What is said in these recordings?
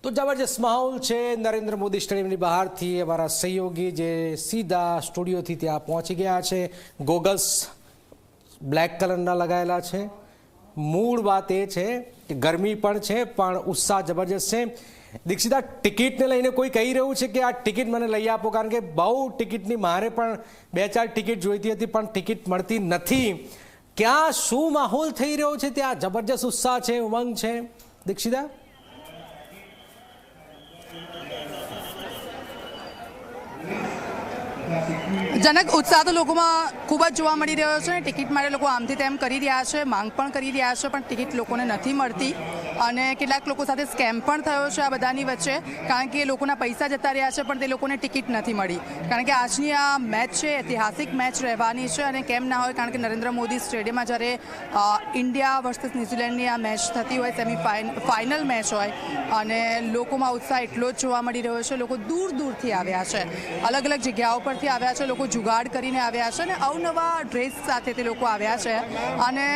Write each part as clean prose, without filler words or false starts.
तो जबरदस्त माहौल है नरेंद्र मोदी स्टेडियम बहार थी अमरा सहयोगी जे सीधा स्टूडियो थी त्या पहुंची गया है। गोगल्स ब्लैक कलर लगायेला है। मूल बात ये है कि गर्मी पण है पण उत्साह जबरदस्त है। दीक्षिता टिकिट ने लईने कोई कही रह्यु छे कि आ टिकिट मने लई आपो कारण के बहु टिकिटनी मारे पण 2-4 टिकिट जोईती हती पण टिकिट मळती नथी। क्या शुं माहौल थई रह्यो छे त्या जबरदस्त उत्साह है उमंग है दीक्षिता? जनक उत्साह तो लोगों में खूब ज जोवा मळी रह्यो छे। टिकिट माटे लोको आमथी तेम करी रह्या छे, मांग पण करी रह्या छे, पण टिकिट लोकोने नथी मळती અને કેટલાક લોકો સાથે સ્કેમ પણ થયો છે આ બધાની વચ્ચે, કારણ કે લોકોના પૈસા જતા રહ્યા છે પણ તે લોકોને ટિકિટ નથી મળી। કારણ કે આજની આ મેચ છે ઐતિહાસિક મેચ રહેવાની છે અને કેમ ના હોય, કારણ કે નરેન્દ્ર મોદી સ્ટેડિયમમાં જ્યારે ઇન્ડિયા વર્સિસ ન્યૂઝીલેન્ડની આ મેચ થતી હોય, સેમિફાઇનલ મેચ હોય અને લોકોમાં उत्साह એટલો જ જોવા મળી રહ્યો છે। લોકો દૂર દૂરથી આવ્યા છે, અલગ અલગ જગ્યાઓ પરથી આવ્યા છે, લોકો જુગાડ કરીને આવ્યા છે અને અવનવા ડ્રેસ સાથે તે લોકો આવ્યા છે અને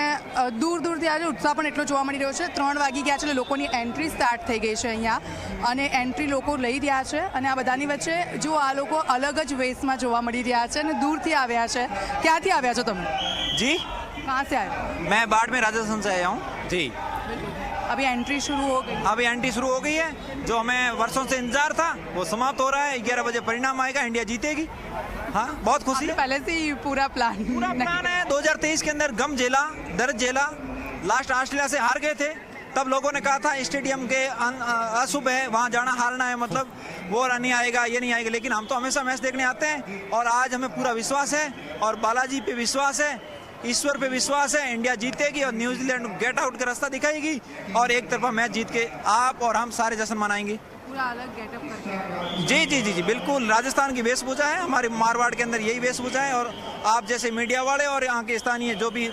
દૂર દૂરથી આજે उत्साह પણ એટલો જોવા મળી રહ્યો છે। 3 વાગી ગયા છે, લોકોની એન્ટ્રી સ્ટાર્ટ થઈ ગઈ છે અહીંયા અને એન્ટ્રી લોકો લઈ રહ્યા છે અને આ બધાની વચ્ચે જો આ લોકો અલગ જ વેશમાં જોવા મળી રહ્યા છે અને દૂરથી આવ્યા છે। ક્યાંથી આવ્યા છો તમે? जी कहाँ से आए? मैं बाढ़ में राजस्थान से आया हूँ जी। अभी एंट्री शुरू हो गई? अभी एंट्री शुरू हो गई है। जो हमें वर्षों से इंतजार था वो समाप्त हो रहा है। 11 बजे परिणाम आएगा, इंडिया जीतेगी। हाँ, बहुत खुशी है। पहले से ही पूरा प्लान है। 2023 के अंदर गम झेला, दर्द झेला, लास्ट ऑस्ट्रेलिया से हार गए थे। तब लोगों ने कहा था स्टेडियम के अशुभ है, वहाँ जाना हारना है, मतलब वो नहीं आएगा, ये नहीं आएगा। लेकिन हम तो हमेशा मैच देखने आते हैं और आज हमें पूरा विश्वास है और बालाजी पे विश्वास है, ईश्वर पे विश्वास है। इंडिया जीतेगी और न्यूजीलैंड गेट आउट का रास्ता दिखाएगी और एक तरफा मैच जीत के आप और हम सारे जश्न मनाएंगे। पूरा अलग गेटअप करके। जी जी जी जी बिल्कुल, राजस्थान की वेशभूषा है, हमारे मारवाड़ के अंदर यही वेशभूषा है। और आप जैसे मीडिया वाले और यहाँ के स्थानीय जो भी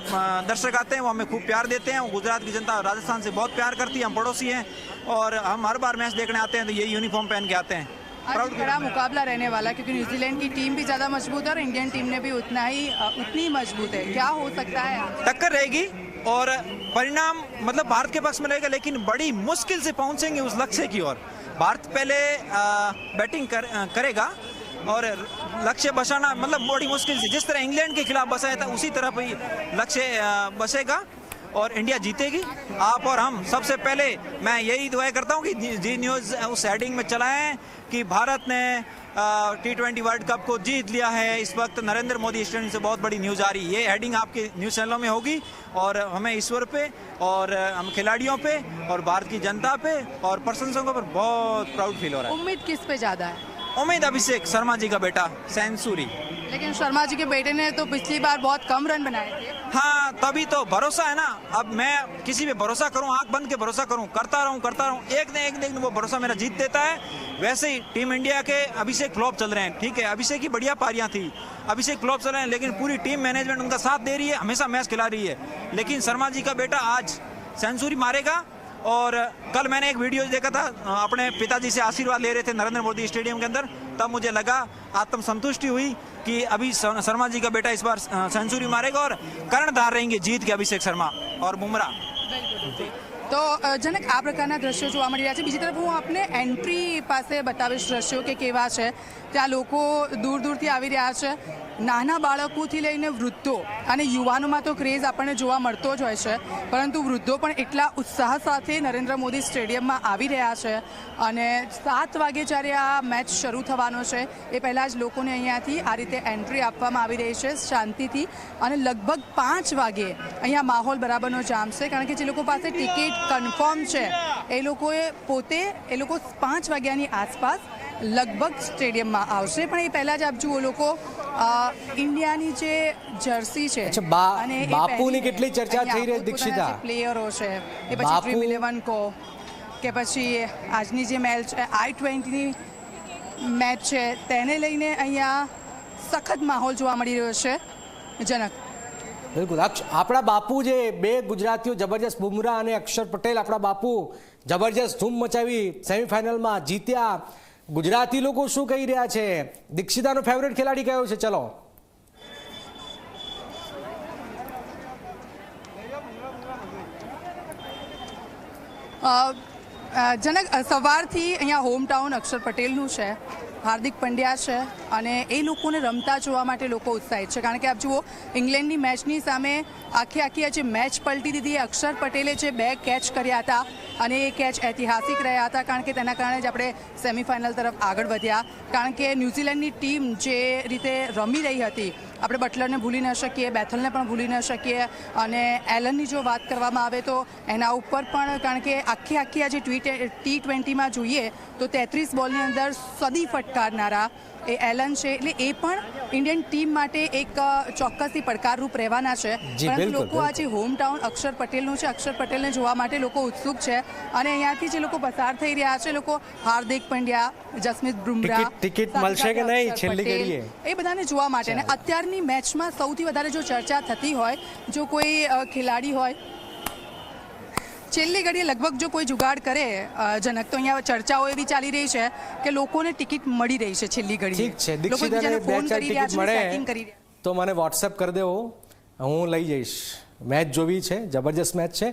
दर्शक आते हैं वो हमें खूब प्यार देते हैं। गुजरात की जनता राजस्थान से बहुत प्यार करती है, हम पड़ोसी हैं और हम हर बार मैच देखने आते हैं तो यही यूनिफॉर्म पहन के आते हैं। बड़ा मुकाबला रहने वाला है क्योंकि न्यूजीलैंड की टीम भी ज़्यादा मजबूत है और इंडियन टीम ने भी उतनी मजबूत है। क्या हो सकता है? टक्कर रहेगी और परिणाम मतलब भारत के पक्ष में रहेगा, लेकिन बड़ी मुश्किल से पहुंचेंगे उस लक्ष्य की ओर। भारत पहले बैटिंग करेगा और लक्ष्य बसाना मतलब बड़ी मुश्किल से, जिस तरह इंग्लैंड के खिलाफ बसाया था उसी तरह ही लक्ष्य बसेगा और इंडिया जीतेगी। आप और हम सबसे पहले मैं यही दुआ करता हूँ कि जी न्यूज़ उस हेडिंग में चलाएं कि भारत ने T20 वर्ल्ड कप को जीत लिया है। इस वक्त नरेंद्र मोदी स्टेडियम से बहुत बड़ी न्यूज़ आ रही है। ये हेडिंग आपके न्यूज़ चैनलों में होगी और हमें ईश्वर पे और हम खिलाड़ियों पे और भारत की जनता पे और प्रशंसकों पर बहुत प्राउड फील हो रहा है। उम्मीद किस पे ज़्यादा है? उम्मीद अभिषेक शर्मा जी का बेटा सेंचुरी। लेकिन शर्मा जी के बेटे ने तो पिछली बार बहुत कम रन बनाए थे। हाँ, तभी तो भरोसा है ना। अब मैं किसी पे भरोसा करूं, आंख बंद के भरोसा करूं, करता रहूं, एक दिन वो भरोसा मेरा जीत देता है। वैसे ही टीम इंडिया के अभिषेक फ्लॉप चल रहे हैं, ठीक है, अभिषेक की बढ़िया पारियां थी, अभिषेक फ्लॉप चल रहे हैं, लेकिन पूरी टीम मैनेजमेंट उनका साथ दे रही है, हमेशा मैच खिला रही है। लेकिन शर्मा जी का बेटा आज सेंचुरी मारेगा। और कल मैंने एक वीडियो देखा था, अपने पिताजी से आशीर्वाद ले रहे थे नरेंद्र मोदी स्टेडियम के अंदर, तब मुझे लगा आत्म संतुष्टि हुई कि अभी शर्मा जी का बेटा इस बार सेंचुरी मारेगा और कर्णधार रहेंगे जीत के अभिषेक शर्मा और बुमराह। तो जनक आ प्रकारना दृश्यो જોવા મળી રહ્યા છે। બીજી તરફ હું આપને એન્ટ્રી પાસે બતાવીશ દૃશ્યો કે કેવા છે। ત્યાં લોકો દૂર દૂરથી આવી રહ્યા છે, નાના બાળકોથી લઈને વૃદ્ધો અને યુવાનોમાં તો ક્રેઝ આપણને જોવા મળતો જ હોય છે, પરંતુ વૃદ્ધો પણ એટલા ઉત્સાહ સાથે નરેન્દ્ર મોદી સ્ટેડિયમમાં આવી રહ્યા છે અને 7 વાગે જ્યારે આ મેચ શરૂ થવાનો છે એ પહેલાં જ લોકોને અહીંયાથી આ રીતે એન્ટ્રી આપવામાં આવી રહી છે શાંતિથી અને લગભગ 5 વાગે અહીંયા માહોલ બરાબરનો જામશે, કારણ કે જે લોકો પાસે ટિકિટ કન્ફર્મ છે એ લોકો 5 વાગ્યાની આસપાસ લગભગ સ્ટેડિયમમાં આવશે। પણ એ પહેલાં જ આપ જુઓ લોકો ઇન્ડિયાની જે જર્સી છે અને બાપુની કેટલી ચર્ચા થઈ રહી દીક્ષિતા, પ્લેયરો છે એ પછી ડ્રીમ 11 કો કે પછી આજની જે મેચ I-20ની મેચ છે તેને લઈને અહીંયા સખત માહોલ જોવા મળી રહ્યો છે। જનક बिल्कुल अपना बापू जे 2 गुजरातीओ जबरदस्त बुमराह और अक्षर पटेल अपना बापू जबरदस्त धूम मचावी सेमीफाइनल में जीत्या। गुजराती लोग शू कही रहा है? दीक्षिता नो फेवरेट खिलाड़ी कयो छे? चलो જનક સવારથી અહીંયા હોમ ટાઉન અક્ષર પટેલનું છે, હાર્દિક પંડ્યા છે અને એ લોકોને રમતા જોવા માટે લોકો ઉત્સાહિત છે. કારણ કે આપ જુઓ, ઇંગ્લેન્ડની મેચની સામે આખી જે મેચ પલટી દીધી, અક્ષર પટેલે જે 2 કેચ કર્યા હતા અને એ કેચ ઐતિહાસિક રહ્યા હતા. કારણ કે તેના કારણે જ આપણે સેમિફાઇનલ તરફ આગળ વધ્યા. કારણ કે ન્યૂઝીલેન્ડની ટીમ જે રીતે રમી રહી હતી, આપણે બટલરને ભૂલી ન શકીએ, બેથલને પણ ભૂલી ન શકીએ અને એલનની જો વાત કરવામાં આવે તો એના ઉપર પણ, કારણ કે આખી આજે T20માં જોઈએ તો 33 બોલની અંદર સદી ફટકારનારા એ એલન છે. એટલે એ પણ ઇન્ડિયન ટીમ માટે એક ચોક્કસથી પડકારરૂપ રહેવાના છે. પરંતુ લોકો આજે હોમ ટાઉન અક્ષર પટેલનું છે, અક્ષર પટેલને જોવા માટે લોકો ઉત્સુક છે અને અહીંયાથી જે લોકો પસાર થઈ રહ્યા છે, લોકો હાર્દિક પંડ્યા, જસપ્રીત બુમરાહ, ટિકિટ મળશે કે નહીં છેલ્લી ઘડીએ, એ બધાને જોવા માટે. અને અત્યારની મેચમાં સૌથી વધારે જો ચર્ચા થતી હોય, જો કોઈ ખેલાડી હોય છેલ્લી ઘડીએ લગભગ જો કોઈ જુગાડ કરે, જનક, તો અહીંયા ચર્ચાઓ એવી ચાલી રહી છે કે લોકોને ટિકિટ મળી રહી છે છેલ્લી ઘડીએ. ઠીક છે, દીક્ષિતાને 2-4 ટિકિટ મળે તો મને વોટ્સએપ કરી દેવો, હું લઈ જઈશ. મેચ જોવી છે, જબરજસ્ત મેચ છે,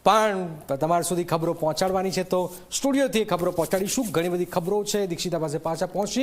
પણ તમારા સુધી ખબરો પહોંચાડવાની છે તો સ્ટુડિયોથી ખબરો પહોંચાડીશું. ઘણી બધી ખબરો છે, દીક્ષિતા પાસે પાછા પહોંચી.